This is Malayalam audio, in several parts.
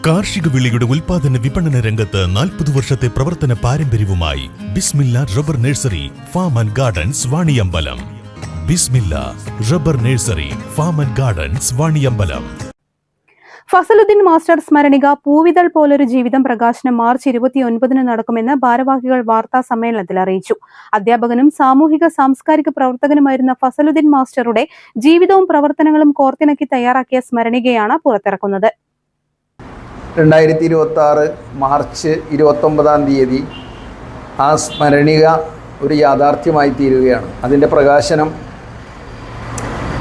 കാർഷിക വിളയുടെ ഉൽപാദന വിപണന രംഗത്ത് 40 വർഷത്തെ പ്രവർത്തന പാരമ്പര്യവുമായി Bismillah rubber nursery farm and gardens Vaniyambalam. Bismillah rubber nursery farm and gardens Vaniyambalam. Fazaluddin master സ്മരണിക പൂവിതൾ പോലൊരു ജീവിതം പ്രകാശനം മാർച്ച് 29 നടക്കുമെന്ന് ഭാരവാഹികൾ വാർത്താ സമ്മേളനത്തിൽ അറിയിച്ചു. അധ്യാപകനും സാമൂഹിക സാംസ്കാരിക പ്രവർത്തകനുമായിരുന്ന ഫസലുദ്ദീൻ മാസ്റ്ററുടെ ജീവിതവും പ്രവർത്തനങ്ങളും കോർത്തിണക്കി തയ്യാറാക്കിയ സ്മരണികയാണ് പുറത്തിറക്കുന്നത്. 2026 മാർച്ച് 29 ആ സ്മരണിക ഒരു യാഥാർത്ഥ്യമായി തീരുകയാണ്. അതിൻ്റെ പ്രകാശനം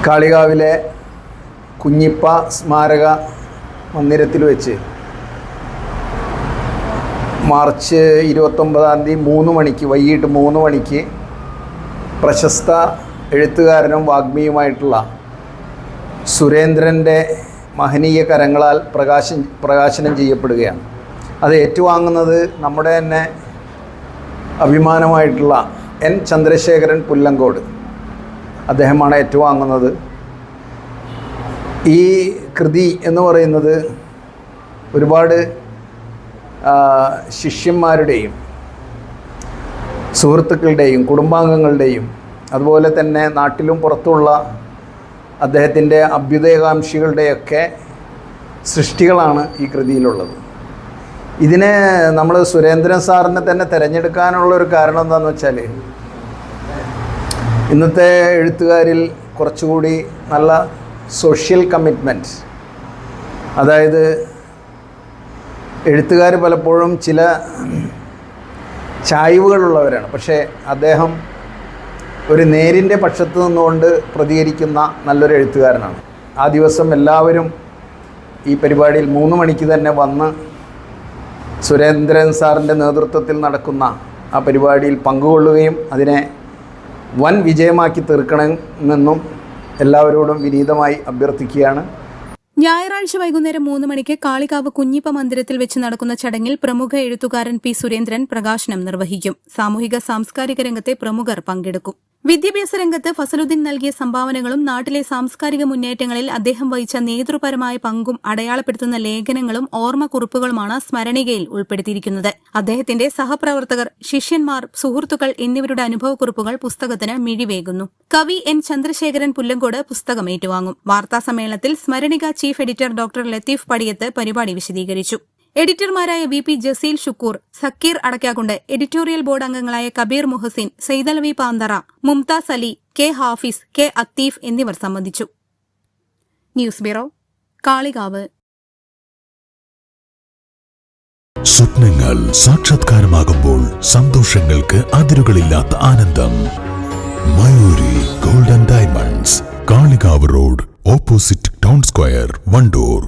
കാളികാവിലെ കുഞ്ഞിപ്പ സ്മാരക മന്ദിരത്തിൽ വെച്ച് മാർച്ച് 29 3 മണിക്ക് വൈകിട്ട് 3 മണിക്ക് പ്രശസ്ത എഴുത്തുകാരനും വാഗ്മിയുമായിട്ടുള്ള സുരേന്ദ്രൻ്റെ മഹനീയ കരങ്ങളാൽ പ്രകാശനം ചെയ്യപ്പെടുകയാണ്. അത് ഏറ്റുവാങ്ങുന്നത് നമ്മുടെ തന്നെ അഭിമാനമായിട്ടുള്ള എൻ ചന്ദ്രശേഖരൻ പുല്ലങ്കോട് അദ്ദേഹമാണ് ഏറ്റുവാങ്ങുന്നത്. ഈ കൃതി എന്ന് പറയുന്നത് ഒരുപാട് ശിഷ്യന്മാരുടെയും സുഹൃത്തുക്കളുടെയും കുടുംബാംഗങ്ങളുടെയും അതുപോലെ തന്നെ നാട്ടിലും പുറത്തുള്ള അദ്ദേഹത്തിൻ്റെ അഭ്യുദയകാംക്ഷികളുടെയൊക്കെ സൃഷ്ടികളാണ് ഈ കൃതിയിലുള്ളത്. ഇതിനെ നമ്മൾ സുരേന്ദ്രൻ സാറിനെ തന്നെ തിരഞ്ഞെടുക്കാനുള്ളൊരു കാരണം എന്താണെന്ന് വെച്ചാൽ ഇന്നത്തെ എഴുത്തുകാരിൽ കുറച്ചുകൂടി നല്ല സോഷ്യൽ കമ്മിറ്റ്മെൻറ്റ്, അതായത് എഴുത്തുകാർ പലപ്പോഴും ചില ചായ്വുകളുള്ളവരാണ്. പക്ഷേ അദ്ദേഹം ഒരു നേരിൻ്റെ പക്ഷത്ത് നിന്നുകൊണ്ട് പ്രതികരിക്കുന്ന നല്ലൊരു എഴുത്തുകാരനാണ്. ആ ദിവസം എല്ലാവരും ഈ പരിപാടിയിൽ 3 മണിക്ക് തന്നെ വന്ന് സുരേന്ദ്രൻ സാറിൻ്റെ നേതൃത്വത്തിൽ നടക്കുന്ന ആ പരിപാടിയിൽ പങ്കുകൊള്ളുകയും അതിനെ വൻ വിജയമാക്കി തീർക്കണമെന്നും എല്ലാവരോടും വിനീതമായി അഭ്യർത്ഥിക്കുകയാണ്. ഞായറാഴ്ച വൈകുന്നേരം 3 മണിക്ക് കാളികാവ് കുഞ്ഞിപ്പ മന്ദിരത്തിൽ വെച്ച് നടക്കുന്ന ചടങ്ങിൽ പ്രമുഖ എഴുത്തുകാരൻ പി സുരേന്ദ്രൻ പ്രകാശനം നിർവഹിക്കും. സാമൂഹിക സാംസ്കാരിക രംഗത്തെ പ്രമുഖർ പങ്കെടുക്കും. വിദ്യാഭ്യാസ രംഗത്ത് ഫസലുദ്ദീൻ നൽകിയ സംഭാവനകളും നാട്ടിലെ സാംസ്കാരിക മുന്നേറ്റങ്ങളിൽ അദ്ദേഹം വഹിച്ച നേതൃപരമായ പങ്കും അടയാളപ്പെടുത്തുന്ന ലേഖനങ്ങളും ഓർമ്മക്കുറിപ്പുകളുമാണ് സ്മരണികയിൽ ഉൾപ്പെടുത്തിയിരിക്കുന്നത്. അദ്ദേഹത്തിന്റെ സഹപ്രവർത്തകർ, ശിഷ്യന്മാർ, സുഹൃത്തുക്കൾ എന്നിവരുടെ അനുഭവക്കുറിപ്പുകൾ പുസ്തകത്തിന് മിഴിവേകുന്നു. കവി എൻ ചന്ദ്രശേഖരൻ പുല്ലങ്കോട് പുസ്തകം ഏറ്റുവാങ്ങും. വാർത്താസമ്മേളനത്തിൽ സ്മരണിക chief editor doctor Latheef Padiyath പരിപാടി വിശദീകരിച്ചു. എഡിറ്റർമാരായ VP Jaseel Shukkoor, Sakkeer Adakkakundu, editorial board അംഗങ്ങളായ കബീർ മുഹസിൻ, സൈദലവി പാന്തറ, മുംതാസ് അലി, കെ ഹാഫിസ്, കെ അത്തീഫ് എന്നിവർ സംബന്ധിച്ചു. News bureau, Kalikavu. സ്വപ്നങ്ങൾ സാക്ഷാത്കാരമാകുമ്പോൾ സന്തോഷങ്ങൾക്ക് അതിരുകളില്ലാത്ത ആനന്ദം. Mayuri golden diamonds, Kalikavu road, opposite town square, Wandoor.